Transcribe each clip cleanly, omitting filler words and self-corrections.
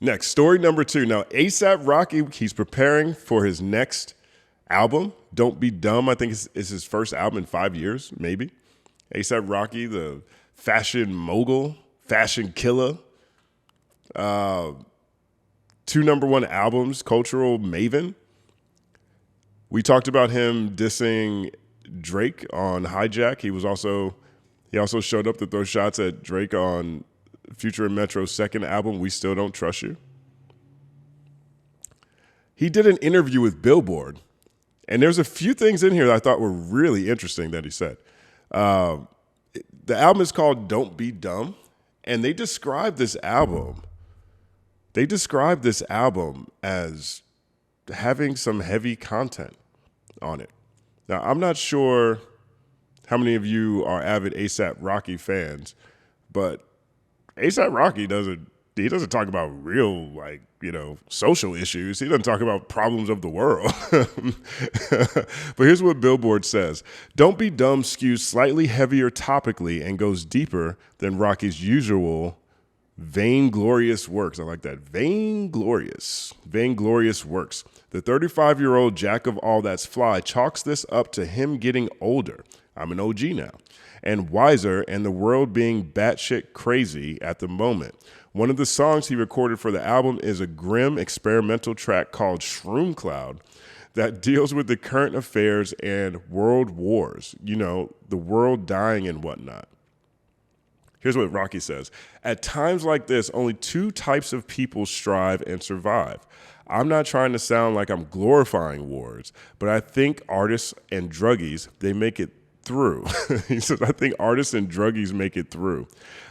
Next, story number 2. Now, A$AP Rocky, he's preparing for his next album, Don't Be Dumb. I think it's his first album in 5 years, maybe. A$AP Rocky, the fashion mogul, fashion killer. 2 number 1 albums, cultural maven. We talked about him dissing Drake on Hijack. He also showed up to throw shots at Drake on Future and Metro's second album, We Still Don't Trust You. He did an interview with Billboard, and there's a few things in here that I thought were really interesting that he said. The album is called Don't Be Dumb, and they describe this album as having some heavy content on it. Now, I'm not sure how many of you are avid A$AP Rocky fans, but A$AP Rocky doesn't talk about real, social issues. He doesn't talk about problems of the world. But here's what Billboard says. Don't Be Dumb skews slightly heavier topically and goes deeper than Rocky's usual vainglorious works. I like that. Vainglorious works. The 35-year-old jack of all that's fly chalks this up to him getting older. I'm an OG now. And wiser, and the world being batshit crazy at the moment. One of the songs he recorded for the album is a grim experimental track called Shroom Cloud that deals with the current affairs and world wars, the world dying and whatnot. Here's what Rocky says. At times like this, only 2 types of people strive and survive. I'm not trying to sound like I'm glorifying wars, but I think artists and druggies, they make it through. He says, I think artists and druggies make it through.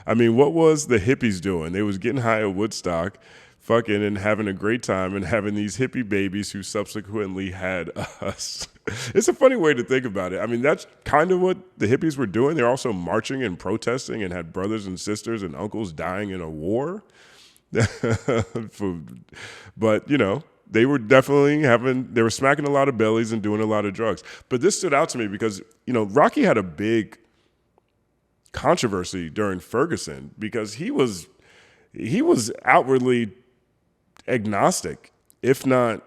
I mean, what was the hippies doing? They was getting high at Woodstock, fucking and having a great time and having these hippie babies who subsequently had us. It's a funny way to think about it. I mean, that's kind of what the hippies were doing. They're also marching and protesting and had brothers and sisters and uncles dying in a war. But, they were definitely they were smacking a lot of bellies and doing a lot of drugs. But this stood out to me because, Rocky had a big controversy during Ferguson because he was outwardly agnostic, if not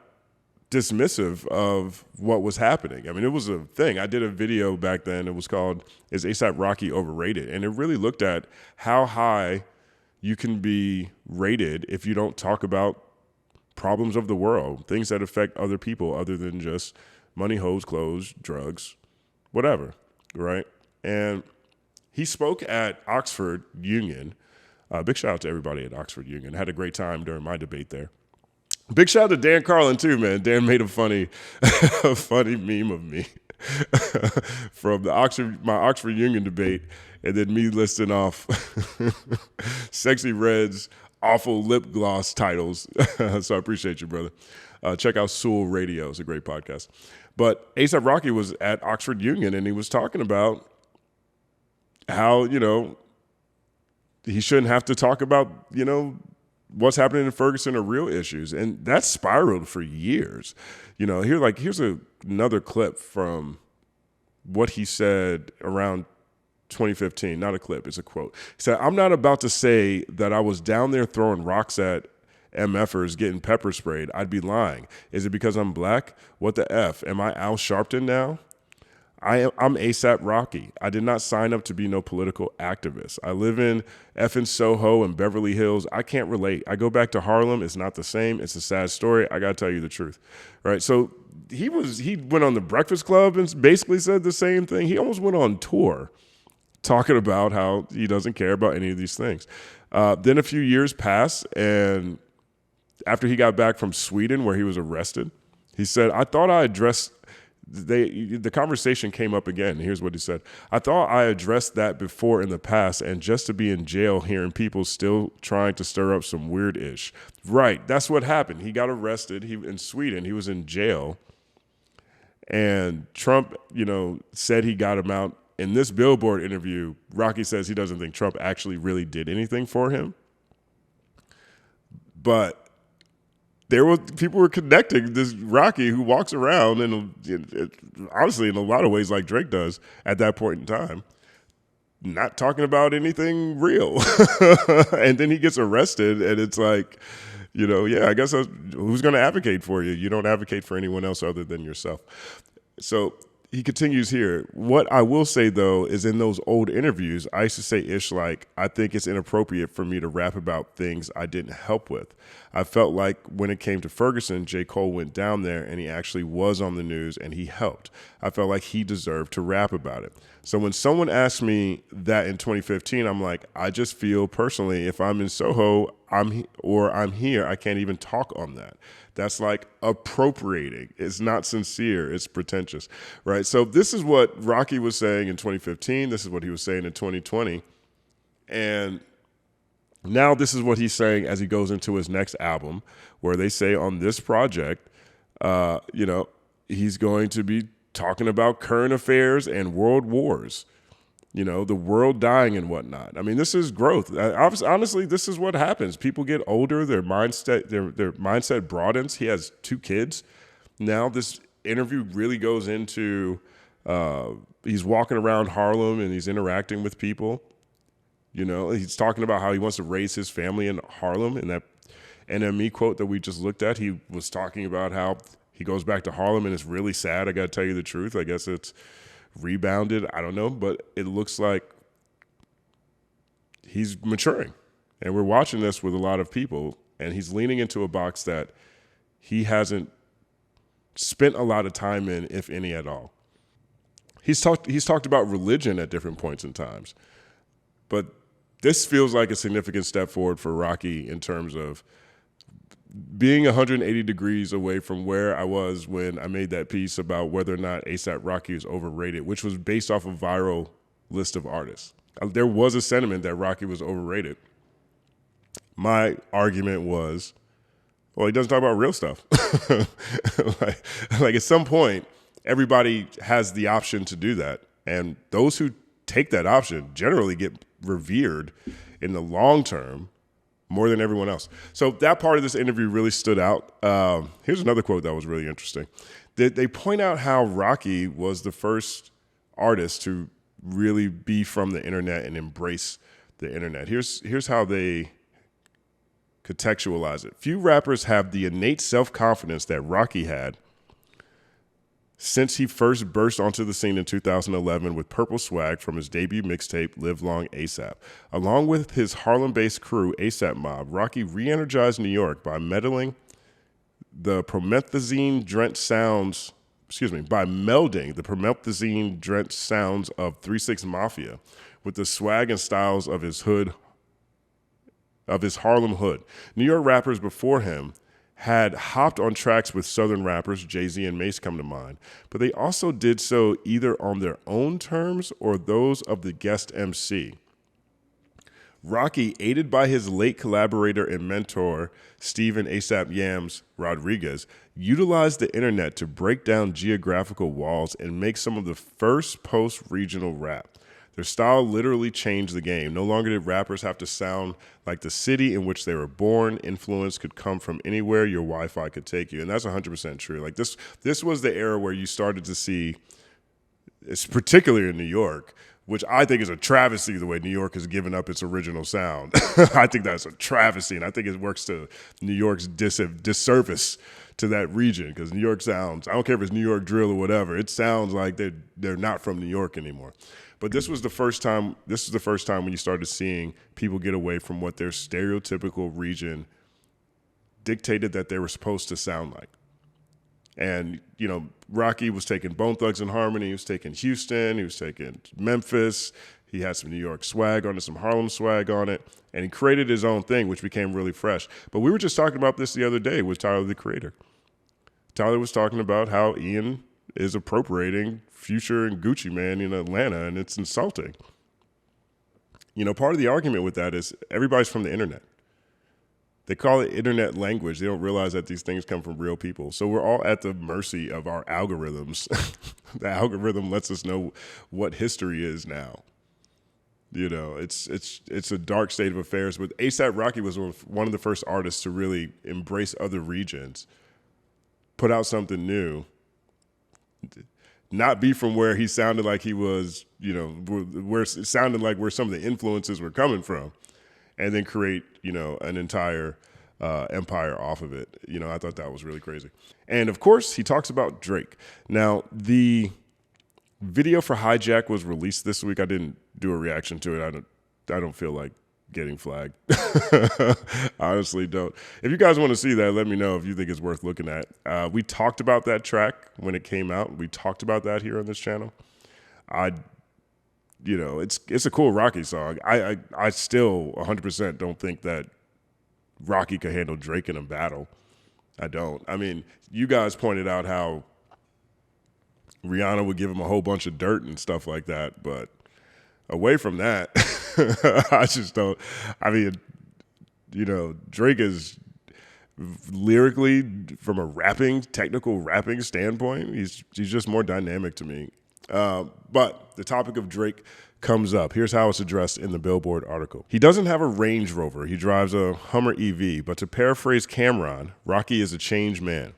dismissive of what was happening. I mean, it was a thing. I did a video back then. It was called, Is A$AP Rocky Overrated? And it really looked at how high you can be rated if you don't talk about problems of the world, things that affect other people other than just money, hoes, clothes, drugs, whatever, right? And he spoke at Oxford Union. Big shout out to everybody at Oxford Union. I had a great time during my debate there. Big shout out to Dan Carlin too, man. Dan made a funny meme of me from my Oxford Union debate, and then me listing off Sexy Red's awful lip gloss titles. So I appreciate you, brother. Check out Sewell Radio. It's a great podcast. But A$AP Rocky was at Oxford Union, and he was talking about how, he shouldn't have to talk about, what's happening in Ferguson are real issues. And that spiraled for years. Here's another clip from what he said around 2015, not a clip, it's a quote. He said, I'm not about to say that I was down there throwing rocks at MFers getting pepper sprayed. I'd be lying. Is it because I'm black? What the F? Am I Al Sharpton now? I'm A$AP Rocky. I did not sign up to be no political activist. I live in effing Soho and Beverly Hills. I can't relate. I go back to Harlem. It's not the same. It's a sad story. I got to tell you the truth. Right? So he went on the Breakfast Club and basically said the same thing. He almost went on tour talking about how he doesn't care about any of these things. Then a few years passed, and after he got back from Sweden where he was arrested, he said, I thought I addressed, the conversation came up again. Here's what he said. I thought I addressed that before in the past, and just to be in jail hearing people still trying to stir up some weird ish. Right, that's what happened. He got arrested. In Sweden, he was in jail, and Trump, said he got him out. In this Billboard interview, Rocky says he doesn't think Trump actually really did anything for him. But people were connecting this Rocky who walks around and honestly in a lot of ways like Drake does at that point in time, not talking about anything real. And then he gets arrested, and it's like, Yeah, I guess who's going to advocate for you? You don't advocate for anyone else other than yourself. So he continues here. What I will say, though, is in those old interviews, I used to say ish like, I think it's inappropriate for me to rap about things I didn't help with. I felt like when it came to Ferguson, J. Cole went down there and he actually was on the news and he helped. I felt like he deserved to rap about it. So when someone asked me that in 2015, I'm like, I just feel personally, if I'm in Soho, I'm here, I can't even talk on that. That's like appropriating. It's not sincere. It's pretentious, right? So this is what Rocky was saying in 2015. This is what he was saying in 2020. And now this is what he's saying as he goes into his next album, where they say on this project, he's going to be talking about current affairs and world wars, the world dying and whatnot. I mean, this is growth. Honestly, this is what happens. People get older, their mindset broadens. He has 2 kids. Now this interview really goes into he's walking around Harlem and he's interacting with people. He's talking about how he wants to raise his family in Harlem. And that NME quote that we just looked at, he was talking about how he goes back to Harlem and it's really sad. I got to tell you the truth. I guess it's rebounded. I don't know, but it looks like he's maturing. And we're watching this with a lot of people, and he's leaning into a box that he hasn't spent a lot of time in, if any at all. He's talked about religion at different points in times, but this feels like a significant step forward for Rocky in terms of being 180 degrees away from where I was when I made that piece about whether or not A$AP Rocky is overrated, which was based off a viral list of artists. There was a sentiment that Rocky was overrated. My argument was, well, he doesn't talk about real stuff. like at some point, everybody has the option to do that. And those who take that option generally get revered in the long term more than everyone else. So that part of this interview really stood out. Here's another quote that was really interesting. They point out how Rocky was the first artist to really be from the internet and embrace the internet. Here's how they contextualize it. Few rappers have the innate self-confidence that Rocky had since he first burst onto the scene in 2011 with Purple Swag from his debut mixtape, Live Long A$AP. Along with his Harlem-based crew, A$AP Mob, Rocky re-energized New York by melding the promethazine-drenched sounds of 3-6 Mafia with the swag and styles of his Harlem hood. New York rappers before him had hopped on tracks with Southern rappers, Jay-Z and Mace come to mind, but they also did so either on their own terms or those of the guest MC. Rocky, aided by his late collaborator and mentor, Steven A$AP Yams Rodriguez, utilized the internet to break down geographical walls and make some of the first post-regional rap. Their style literally changed the game. No longer did rappers have to sound like the city in which they were born. Influence could come from anywhere your Wi-Fi could take you. And that's 100% true. Like this was the era where you started to see, it's particularly in New York, which I think is a travesty the way New York has given up its original sound. I think that's a travesty, and I think it works to New York's disservice to that region, because New York sounds, I don't care if it's New York drill or whatever, it sounds like they're not from New York anymore. But this was the first time when you started seeing people get away from what their stereotypical region dictated that they were supposed to sound like. And, Rocky was taking Bone Thugs and Harmony, he was taking Houston, he was taking Memphis, he had some New York swag on it, some Harlem swag on it, and he created his own thing, which became really fresh. But we were just talking about this the other day with Tyler, the Creator. Tyler was talking about how Ian is appropriating Future and Gucci Mane in Atlanta, and it's insulting. Part of the argument with that is everybody's from the internet. They call it internet language. They don't realize that these things come from real people. So we're all at the mercy of our algorithms. The algorithm lets us know what history is now. It's a dark state of affairs. But A$AP Rocky was one of the first artists to really embrace other regions, put out something new, not be from where he sounded like he was, where it sounded like where some of the influences were coming from, and then create, an entire empire off of it. You know, I thought that was really crazy. And of course, he talks about Drake. Now, the video for Hijack was released this week. I didn't do a reaction to it. I don't feel like getting flagged. Honestly, don't. If you guys want to see that, let me know if you think it's worth looking at. We talked about that track when it came out. We talked about that here on this channel. You know, it's a cool Rocky song. I still 100% don't think that Rocky could handle Drake in a battle. I don't. I mean, you guys pointed out how Rihanna would give him a whole bunch of dirt and stuff like that, but away from that, I just don't. I mean, you know, Drake is lyrically, from a technical rapping standpoint, he's just more dynamic to me. But the topic of Drake comes up. Here's how it's addressed in the Billboard article. He doesn't have a Range Rover. He drives a Hummer EV, but to paraphrase Cameron, Rocky is a changed man.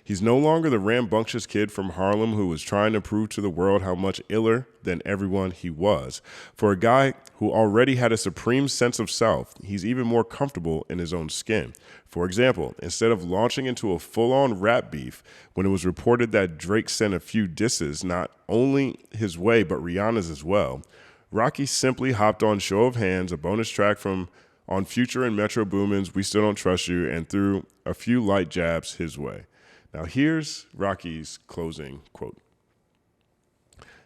He's no longer the rambunctious kid from Harlem who was trying to prove to the world how much iller than everyone he was. For a guy who already had a supreme sense of self, he's even more comfortable in his own skin. For example, instead of launching into a full-on rap beef, when it was reported that Drake sent a few disses not only his way but Rihanna's as well, Rocky simply hopped on Show of Hands, a bonus track from on Future and Metro Boomin's We Still Don't Trust You, and threw a few light jabs his way. Now here's Rocky's closing quote.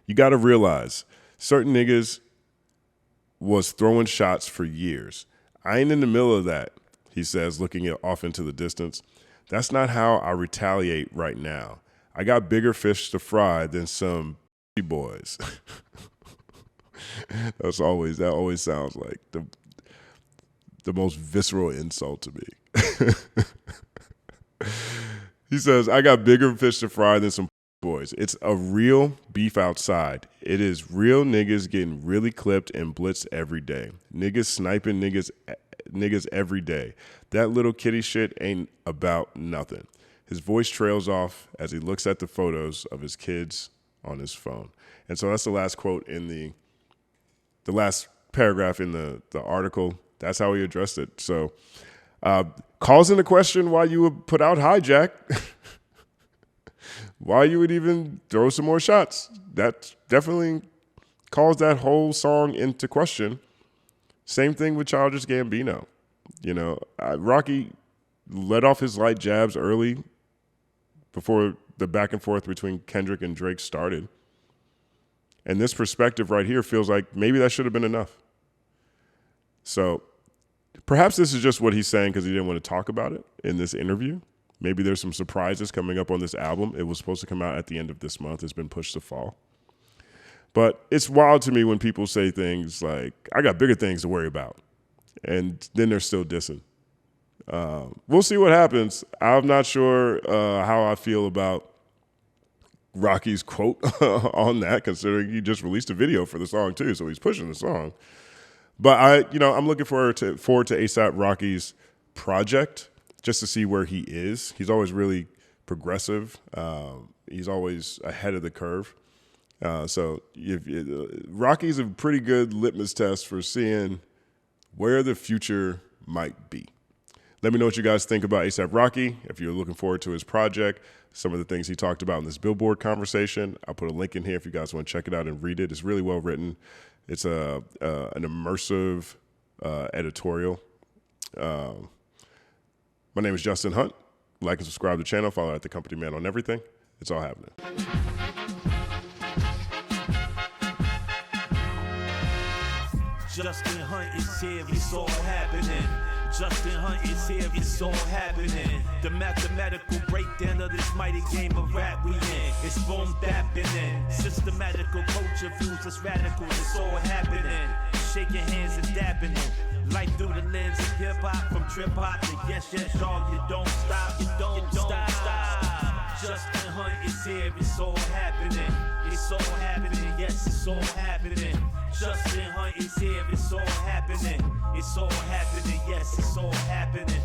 You got to realize, certain niggas was throwing shots for years. I ain't in the middle of that, he says, looking off into the distance. That's not how I retaliate right now. I got bigger fish to fry than some boys. That always sounds like the most visceral insult to me. He says, I got bigger fish to fry than some boys. It's a real beef outside. It is real niggas getting really clipped and blitzed every day. Niggas sniping niggas every day. That little kitty shit ain't about nothing. His voice trails off as he looks at the photos of his kids on his phone. And so that's the last quote in the last paragraph in the article. That's how he addressed it. So calls into question why you would put out Hijack, why you would even throw some more shots. That definitely calls that whole song into question. Same thing with Childish Gambino. You know, Rocky let off his light jabs early before the back and forth between Kendrick and Drake started. And this perspective right here feels like maybe that should have been enough. So perhaps this is just what he's saying because he didn't want to talk about it in this interview. Maybe there's some surprises coming up on this album. It was supposed to come out at the end of this month. It's been pushed to fall. But it's wild to me when people say things like, I got bigger things to worry about. And then they're still dissing. We'll see what happens. I'm not sure how I feel about Rocky's quote on that, considering he just released a video for the song too, so he's pushing the song. But I'm looking forward to ASAP Rocky's project just to see where he is. He's always really progressive. He's always ahead of the curve. So Rocky's a pretty good litmus test for seeing where the future might be. Let me know what you guys think about ASAP Rocky. If you're looking forward to his project, some of the things he talked about in this Billboard conversation, I'll put a link in here if you guys want to check it out and read it. It's really well written. It's an immersive editorial. My name is Justin Hunt. Like and subscribe to the channel. Follow at The Company Man on everything. It's all happening. Justin Hunt is here, it's all happening. Justin Hunt is here, it's all happening. The mathematical breakdown of this mighty game of rap we in. It's boom bapping in. Systematical culture views us radical, it's all happening. Shaking hands and dapping it. Life through the lens of hip hop, from trip hop to yes, y'all, you don't stop, you don't stop. Justin Hunt is here, it's all happening. It's all happening, yes, it's all happening. Justin Hunt is here, it's all happening. It's all happening, yes, it's all happening.